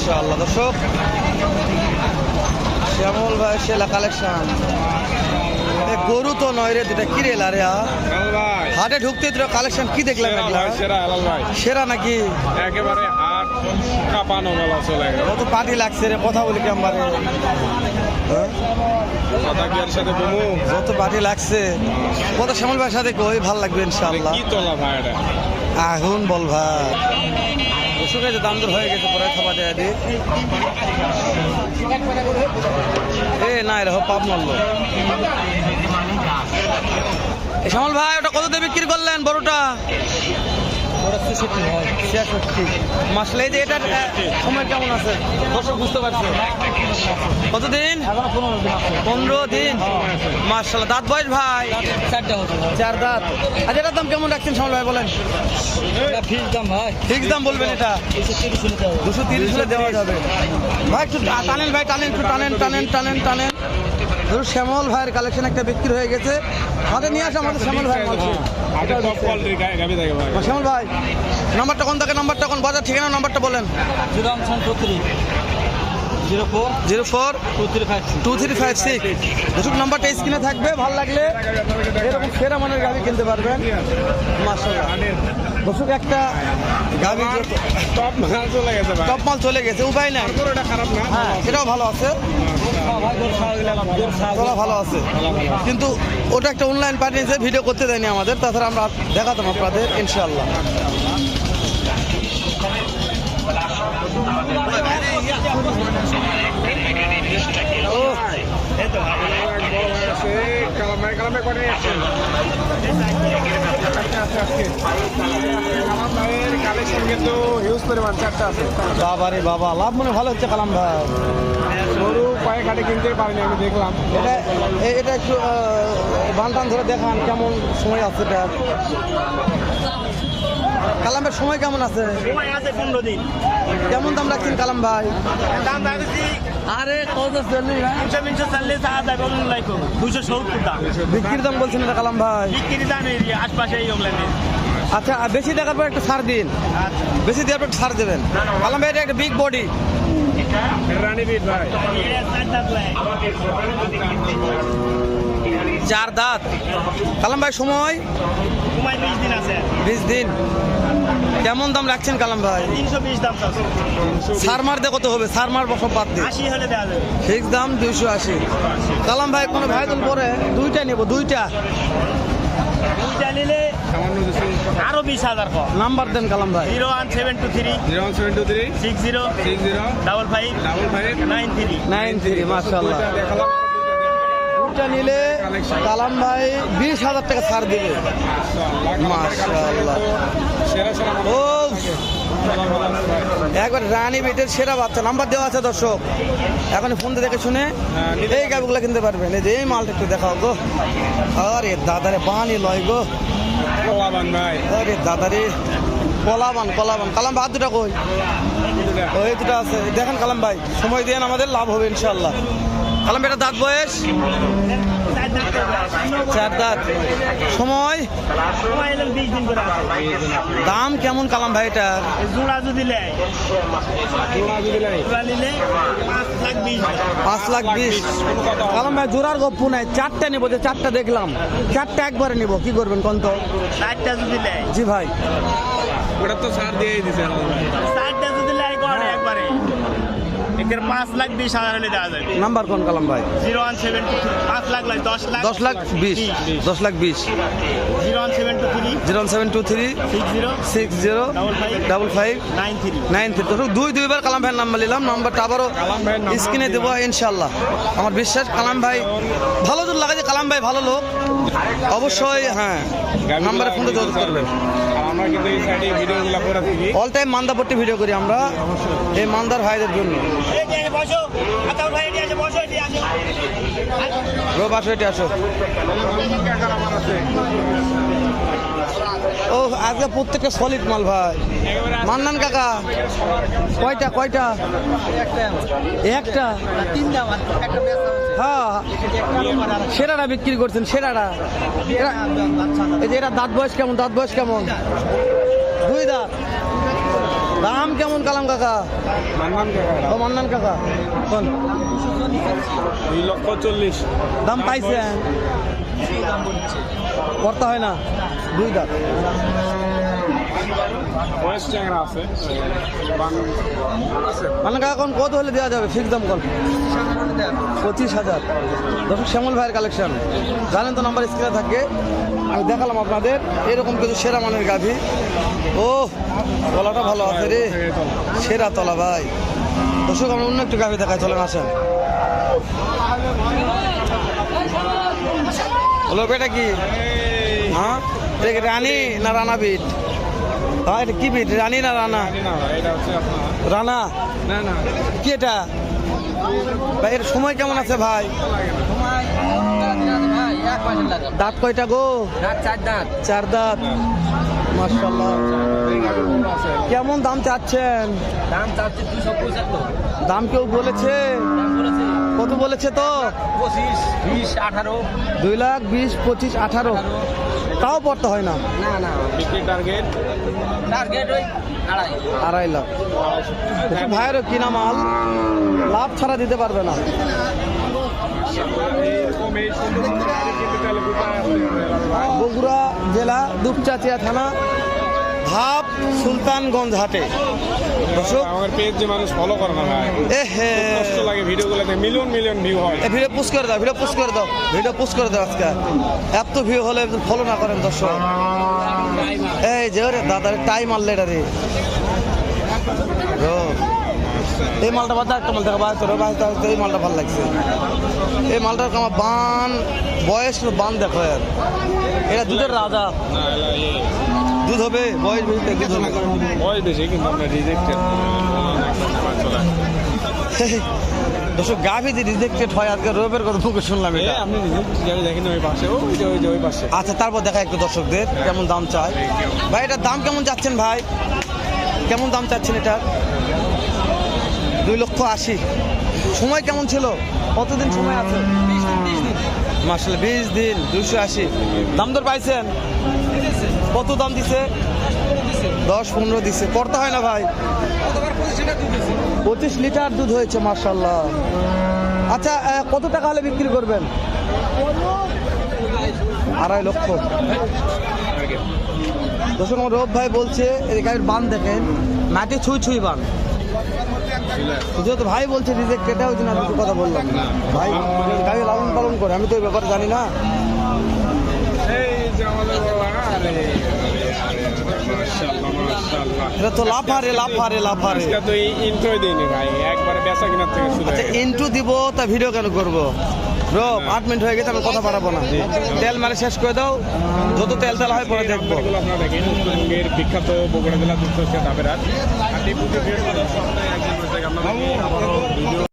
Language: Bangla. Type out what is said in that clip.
ইনশাআল্লাহ। দর্শক শ্যামল ভাই সেলা কালেকশন, গরু তো নয় রে, দুটা কি রেলা রে হাটে ঢুকতে দুটো কালেকশন কি দেখলাম? সেরা নাকি একেবারে হাট কাঁপানো বলা চলে গেল। কত পার্টি লাগছে রে, কথা বলি কেমবারে যত পার্টি লাগছে কত শ্যামল ভাইয়ের সাথে কই ভাল লাগবে ইনশাআল্লাহ। কি তোলা ভাই এটা এখন বল ভাই ওষুধ গেছে, দাম দর হয়ে গেছে, পরে খাবার দেয়া দি এ না এর পাপ মারলো। শ্যামল ভাই ওটা কত দিয়ে বিক্রি করলেন বড়টা? 66 মাসলে যে এটার সময় কেমন আছে দর্শক বুঝতে পারছে? কতদিন? 15 দিন। মাশাআল্লাহ। দাঁত বয়স ভাই? 4 দাঁত। আচ্ছা এটার দাম কেমন রাখছেন শ্যামল ভাই বলেন? ফিক্স দাম বলবেন এটা? 230 হলে দেওয়া যাবে ভাই। একটু টানেন ভাই, টানেন একটু, টানেন টানেন টানেন টানেন। ধরুন শ্যামল ভাইয়ের কালেকশন একটা বিক্রি হয়ে গেছে, হাতে নিয়ে আসে আমাদের শ্যামল ভাই। শ্যামল ভাই নাম্বারটা কোন থাকে? নাম্বারটা কোন বাজার ঠিকানা নাম্বারটা বলেন? 042356 দর্শক নাম্বারটা স্ক্রিনে থাকবে। ভালো লাগলে এরকম সেরা মানের গাড়ি কিনতে পারবেন। মাশাআল্লাহ দর্শক একটা গাড়ি টপ মাল চলে গেছে, উপায় নাই। হ্যাঁ সেটাও ভালো আছে, ভালো আছে, কিন্তু ওটা একটা অনলাইন পাঠিয়েছে, ভিডিও করতে দেয়নি আমাদের, তাছাড়া আমরা দেখাতাম আপনাদের ইনশাআল্লাহ। বাবারে বাবা, লাভ মনে ভালো হচ্ছে কালাম ভাই। গরু পায়ে ঘাটে কিনতে পারিনি, আমি দেখলাম। এটা একটু বান টান ধরে দেখান কেমন সময় আছে এটা। কালামের সময় কেমন আছে? 15 দিন। কেমন দাম রাখছেন কালাম ভাই? দাম রাখছি আরে কত চল্লিশ 340 270 দাম। বিক্রির দাম বলছেন এটা কালাম ভাই? বিক্রির দাম আশপাশে এই ওগুলো। আচ্ছা বেশি দেখার পর একটু ছাড় দিন, বেশি দেওয়ার পর ছাড় দেবেন। কালাম ভাই এটা একটা বিগ বডি রানী বিট ভাই, 4 দাঁত। কালাম ভাই সময় 20 দিন আছে। 20 দিন। কেমন দাম রাখছেন কালাম ভাই? 320 দাম আছে। সারমার দিয়ে কত হবে? সারমার সব বাদ দিয়ে 80 হলে দেওয়া যাবে। ফিক্স দাম 280। কালাম ভাই কোনো ভাই তুল পরে দুইটা নেব, দুইটা নিলে আরো 20,000 কম। নাম্বার দেন কালাম ভাই। 01723 60 55 93। মাশাআল্লাহ। দুইটা নিলে কালাম ভাই 20,000 টাকা ছাড় দিবে। মাশাআল্লাহ। ও একবার রানী বেটের সেরা বাচ্চা, নাম্বার দেওয়া আছে দর্শক, এখন ফোন দিয়ে দেখে শুনে এই গাবিগুলো কিনতে পারবেন। এই যে এই মালটা একটু দেখাও গো। আরে দাদারে পানি লয় গো, আরে দাদারে কলাবান কলাবান। কালাম ভাই দুটা কই? ওই দুটা আছে, দেখেন কালাম ভাই, সময় দেন আমাদের লাভ হবে ইনশাআল্লাহ। কালাম ভাই এটা দাঁত বয়স? 4 দাঁত। সময়? দাম কেমন কালাম ভাই এটা? জোড়া যদি নেয় 5,20,000। কালাম ভাই জোড়ার গপ্পু নাই, 4টা নেবো, যে 4টা দেখলাম 4টা একবারে নেবো, কি করবেন কোন? তো 4টা যদি নেয়। জি ভাই ওটা তো ছাড় দিয়ে দিছে। 4টা যদি নেয় করে একবারে 5,20,000 হলে দেওয়া যাবে। নাম্বার কোন কালাম ভাই? 01723 5 লাখ 10 লাখ 10,20,000 01723 60 55 93। দুইবার কালাম ভাইয়ের নাম্বার নিলাম, নাম্বারটা আবারও স্ক্রিনে দেবো ইনশাল্লাহ। আমার বিশ্বাস কালাম ভাই ভালো জোর লাগে, যে কালাম ভাই ভালো লোক, অবশ্যই হ্যাঁ নাম্বারে ফোন যোগাযোগ করবেন। আমরা কিন্তু এই সাইডে ভিডিওগুলো করে থাকি, অল টাইম মান্দাপট্টি ভিডিও করি আমরা এই মান্দার ভাইদের জন্য। আসো ও আজকে প্রত্যেকটা সলিড মাল ভাই। মান্নান কাকা কয়টা কয়টা? একটা হ্যাঁ সেরাটা বিক্রি করছেন, সেরাটা। এই যে এটা দাঁত বয়স কেমন? দাঁত বয়স কেমন? 2 দাঁত। দাম কেমন কালাম কাকা? মান্নান ও মান্নান কাকা কোন 2,40,000 দাম পাইছেন? করতে হয় না, 2 দাঁত। বয়স চ্যাংরা আছে মান্নান কাকা কোন কত হলে দেওয়া যাবে? ফিক্স দাম কোন? 25,000। দর্শক শ্যামল ভাইয়ের কালেকশন জানেন তো, নাম্বার স্ক্রিনে থাকে। আমি দেখালাম আপনাদের এরকম কিছু সেরা মানের গাভী। ও তলাটা ভালো আছে রে, সেরা তলা ভাই। দর্শক আমরা অন্য একটু গাভী দেখাই, চলেন আসেন। হলো বেটা কি? হ্যাঁ এটা কি রানী না রানা বিট? হ্যাঁ এটা কি বিট, রানী না রানা? না ভাই, এটা হচ্ছে আপনার রানা না না কি এটা ভাই? এর সময় কেমন আছে ভাই? দাঁত কয়টা গো? 4 দাঁত। মাশাআল্লাহ। কেমন দাম চাচ্ছেন? দাম কেউ বলেছে? কত বলেছে তো? 2,20,000, 25,000, 18 তাও পড়তে হয় না। বিক্রি টার্গেট 2.5 লাখ। ভাইয়েরও কিনা মাল, লাভ ছাড়া দিতে পারবে না। এরকম এই সুন্দর সুন্দর গাড়ি কিনতে চাইলে কোথায় আসতে হবে ভাই? বগুড়া জেলা দুপচাচিয়া থানা ভাব সুলতানগঞ্জ হাটে। দর্শক আমার পেজ যে মানুষ ফলো করে না ভাই, এহে কষ্ট লাগে ভিডিওগুলোতে মিলিয়ন মিলিয়ন ভিউ হয়। ভিডিও পুশ করে দাও, ভিডিও পুশ করে দাও, ভিডিও পুশ করে দাও। আজকে এত ভিউ হলে ফলো না করেন দর্শক। এই যে ওরে দাদা টাইম মারলে এটা রে এই মালটা বাদ, একটা মাল দেখা বাদ এই মালটা ভালো লাগছে। এই মালটার আমার বান বয়স বান দেখো এর, এটা দুধের রাজা। না এলা এই দুধ হবে, বয়স বেশি দুধ হবে। বয়স বেশি কিন্তু আমরা রিজেক্টেড দর্শক গাভী যে রিজেক্টেড হয় আজকে রবিবার করে মুখে শুনলাম এটা। আপনি রিজেক্ট গাড়ি দেখেন ওই পাশে, ওই পাশে। আচ্ছা তারপর দেখা একটু দর্শকদের কেমন দাম চাই। ভাই এটার দাম কেমন চাচ্ছেন ভাই? কেমন দাম চাচ্ছেন এটার? 2,80,000। সময় কেমন ছিল? কতদিন সময় আছে? মাসাল্লাহ 20 দিন। 280 দাম দর পাইছেন? কত দাম দিছে? 10-15 দিছে। করতে হয় না ভাই? 25 লিটার দুধ হয়েছে মাশাআল্লাহ। আচ্ছা কত টাকা হলে বিক্রি করবেন? 2.5 লক্ষ। দর্শক আমার রব ভাই বলছে এই গাড়ির বান দেখেন, মাটি ছুঁই ছুঁই বান। যেহেতু ভাই বলছে রিজেক্ট, এটা ওই জন্য আমি একটু কথা বললাম। ভাই গাড়ি লালন পালন করে, আমি তো এই ব্যাপারে জানি না। এই যে আমাদের বাবা, আরে মাশাআল্লাহ মাশাআল্লাহ, এটা তো লাফারে লাফারে লাফারে। আজকে তো ইন্ট্রোই দেইনি ভাই, একবারে বেচা কিনার থেকে শুরু আচ্ছা হয়ে গেছে। ইন্টু দিব তা ভিডিও কেন করবো? রব 8 মিনিট হয়ে গেছে, আমি কথা বাড়াবো না। তেল মারে শেষ করে দাও, যত তেল তেল হয় পরে দেখবো। এগুলো আপনারা দেখেন, এর বিখ্যাত বগুড়া জেলা দুধ ধাপের হাট। আর এই পুজো বৃহস্পতিবার সপ্তাহে একদিন করে থাকে। আপনারা ভিডিও